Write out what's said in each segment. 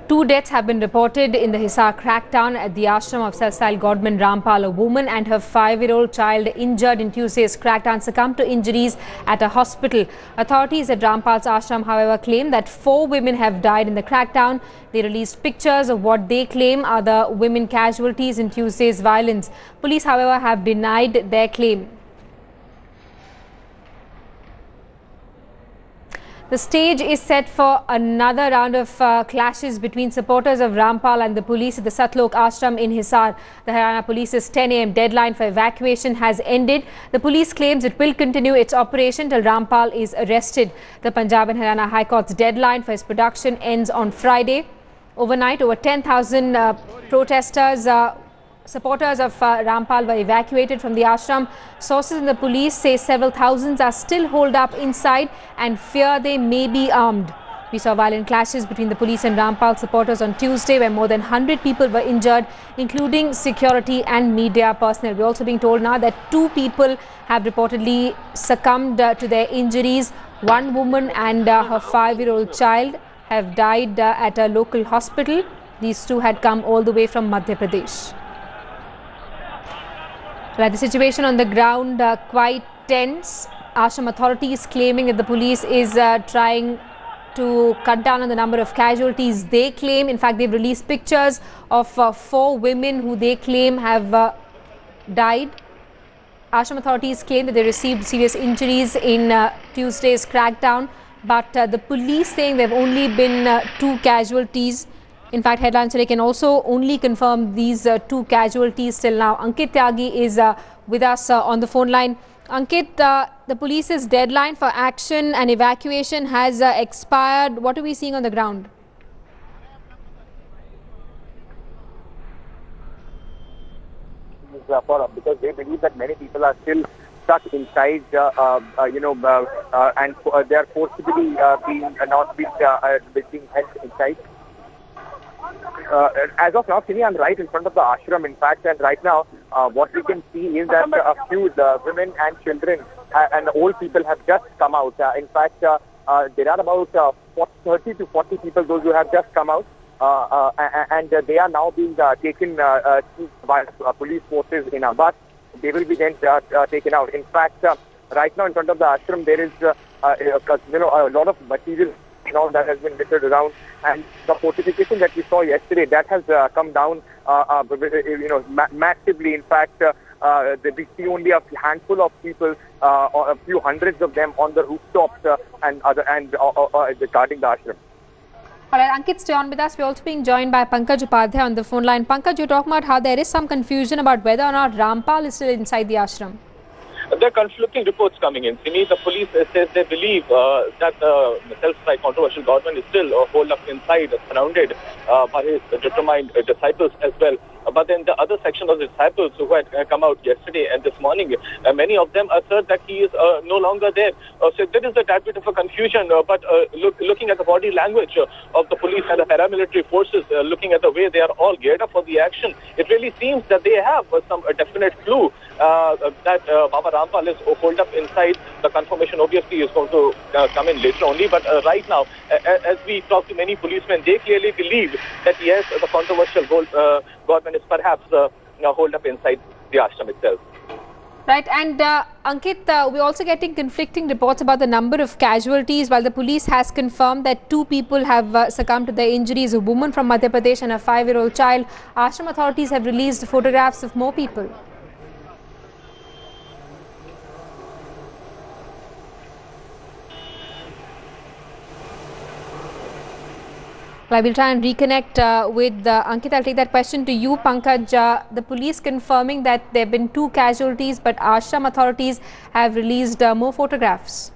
Two deaths have been reported in the Hisar crackdown at the ashram of self-styled godman Rampal. A woman and her 5-year-old child injured in Tuesday's crackdown succumbed to injuries at a hospital. Authorities at Rampal's ashram, however, claim that 4 women have died in the crackdown. They released pictures of what they claim are the women casualties in Tuesday's violence. Police, however, have denied their claim. The stage is set for another round of clashes between supporters of Rampal and the police at the Satlok ashram in Hisar. The Haryana police's 10 a.m. deadline for evacuation has ended. The police claims it will continue its operation till Rampal is arrested. The Punjab and Haryana High Court's deadline for its production ends on Friday. Overnight, over 10,000 supporters of Rampal were evacuated from the ashram. Sources in the police say several thousands are still holed up inside and fear they may be armed. We saw violent clashes between the police and Rampal supporters on Tuesday, where more than 100 people were injured, including security and media personnel. We're also being told now that 2 people have reportedly succumbed to their injuries. One woman and her 5-year-old child have died at a local hospital. These 2 had come all the way from Madhya Pradesh. The situation on the ground quite tense. Ashram authorities claiming that the police is trying to cut down on the number of casualties they claim. In fact, they've released pictures of 4 women who they claim have died. Ashram authorities claim that they received serious injuries in Tuesday's crackdown, but the police saying there have only been 2 casualties. In fact, Headlines Today can also only confirm these 2 casualties till now. Ankit Tyagi is with us on the phone line. Ankit, the police's deadline for action and evacuation has expired. What are we seeing on the ground? Because they believe that many people are still stuck inside, and they are forcibly being held inside. As of now, Sini, I'm right in front of the ashram, in fact, and right now, what we can see is that a few women and children and old people have just come out. In fact, there are about 30 to 40 people, those who have just come out, and they are now being taken by police forces in a bus. They will be then taken out. In fact, right now in front of the ashram, there is a lot of material that has been littered around, and the fortification that we saw yesterday, that has come down massively. In fact, we see only a handful of people, or a few hundreds of them on the rooftops and guarding the ashram. All right, Ankit, stay on with us. We're also being joined by Pankaj Upadhyay on the phone line. Pankaj, you're talking about how there is some confusion about whether or not Rampal is still inside the ashram. There are conflicting reports coming in. Simi, the police says they believe that the self-styled controversial godman is still holed up inside, surrounded by his determined disciples as well. But then the other section of the disciples who had come out yesterday and this morning, many of them assert that he is no longer there. So there is a tad bit of a confusion, but looking at the body language of the police and the paramilitary forces, looking at the way they are all geared up for the action, it really seems that they have some definite clue that Baba Rampal is holed up inside. The confirmation obviously is going to come in later only, but right now, as we talk to many policemen, they clearly believe that yes, the controversial godman is perhaps holed up inside the ashram itself. Right, and Ankit, we're also getting conflicting reports about the number of casualties. While the police has confirmed that 2 people have succumbed to their injuries, a woman from Madhya Pradesh and a 5-year-old child, ashram authorities have released photographs of more people. I will try and reconnect with Ankit. I'll take that question to you, Pankaj. The police confirming that there have been 2 casualties, but ashram authorities have released more photographs.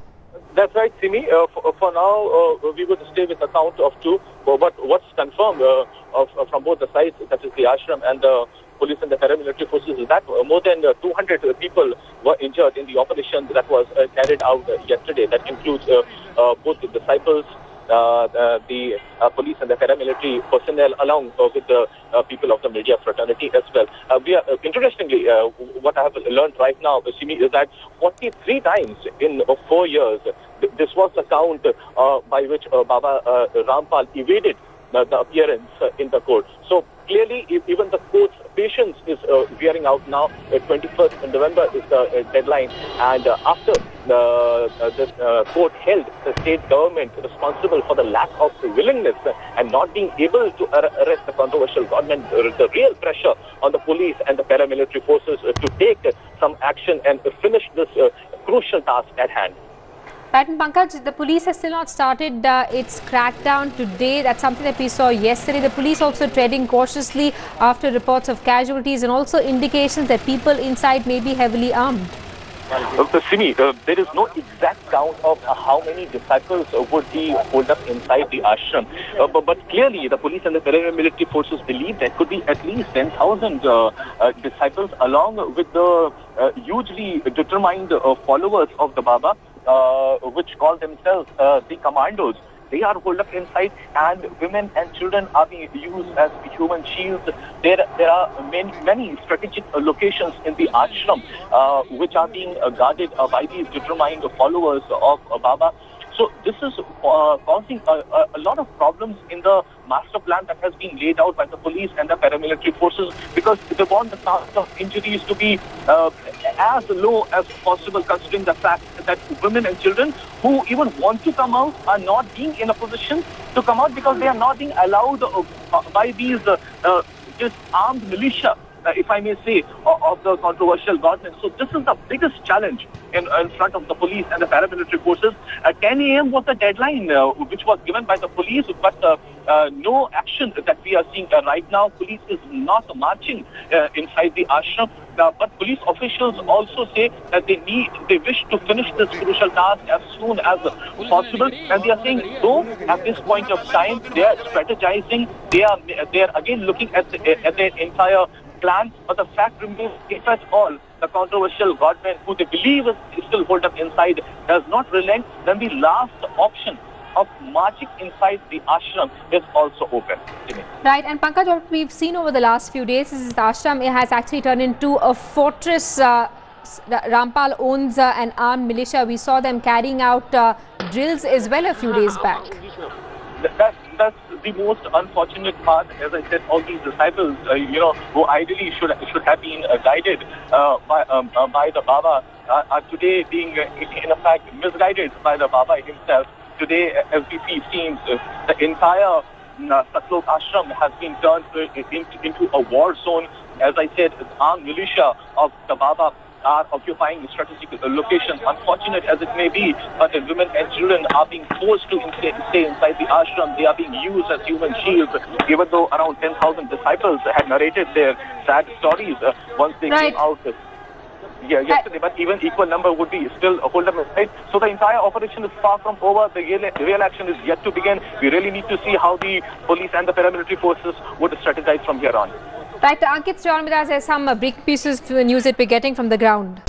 That's right, Simi. For now, we would stay with the count of 2. But what's confirmed from both the sides, that is the ashram and the police and the paramilitary forces, is that more than 200 people were injured in the operation that was carried out yesterday. That includes both the disciples, the police and the paramilitary personnel, along with the people of the media fraternity as well. Interestingly, what I have learned right now, Simi, is that 43 times in 4 years, this was the count by which Baba Rampal evaded the appearance in the court. So clearly, even the court's patience is wearing out now. 21st November is the deadline, and after the court held the state government responsible for the lack of willingness and not being able to arrest the controversial godman, the real pressure on the police and the paramilitary forces to take some action and finish this crucial task at hand. Right, and Pankaj, the police has still not started its crackdown today. That's something that we saw yesterday. The police also treading cautiously after reports of casualties and also indications that people inside may be heavily armed. Simi, there is no exact count of how many disciples would be holed up inside the ashram. But clearly, the police and the paramilitary forces believe there could be at least 10,000 disciples, along with the hugely determined followers of the Baba, which call themselves the commandos. They are holed up inside, and women and children are being used as human shields. There are many strategic locations in the ashram which are being guarded by these determined followers of Baba. So this is causing a lot of problems in the master plan that has been laid out by the police and the paramilitary forces, because they want the chance of injuries to be as low as possible, considering the fact that women and children who even want to come out are not being in a position to come out because they are not being allowed by these armed militia, if I may say, of the controversial godman. So this is the biggest challenge in front of the police and the paramilitary forces. 10 a.m. was the deadline which was given by the police, but no action that we are seeing right now. Police is not marching inside the ashram. But police officials also say that they wish to finish this crucial task as soon as possible, and they are saying, though at this point of time they are strategizing, they are again looking at their entire plan. But the fact remains, if at all the controversial godman, who they believe is still holed up inside, does not relent, then the last option of marching inside the ashram is also open. Right, and Pankaj, what we've seen over the last few days is the ashram has actually turned into a fortress. Rampal owns an armed militia. We saw them carrying out drills as well a few days back. That's the most unfortunate part. As I said, all these disciples, who ideally should have been guided by the Baba, are today being, in fact, misguided by the Baba himself. Today, as we see, seems the entire Satlok ashram has been turned into a war zone. As I said, the armed militia of the Baba are occupying strategic locations. Unfortunate as it may be, but the women and children are being forced to stay inside the ashram. They are being used as human shields, even though around 10,000 disciples had narrated their sad stories once they came out. Yesterday, but even equal number would be still holed up inside. So the entire operation is far from over. The real action is yet to begin. We really need to see how the police and the paramilitary forces would strategize from here on. Right, Ankit, stay on with us. There's some breaking pieces to the news that we're getting from the ground.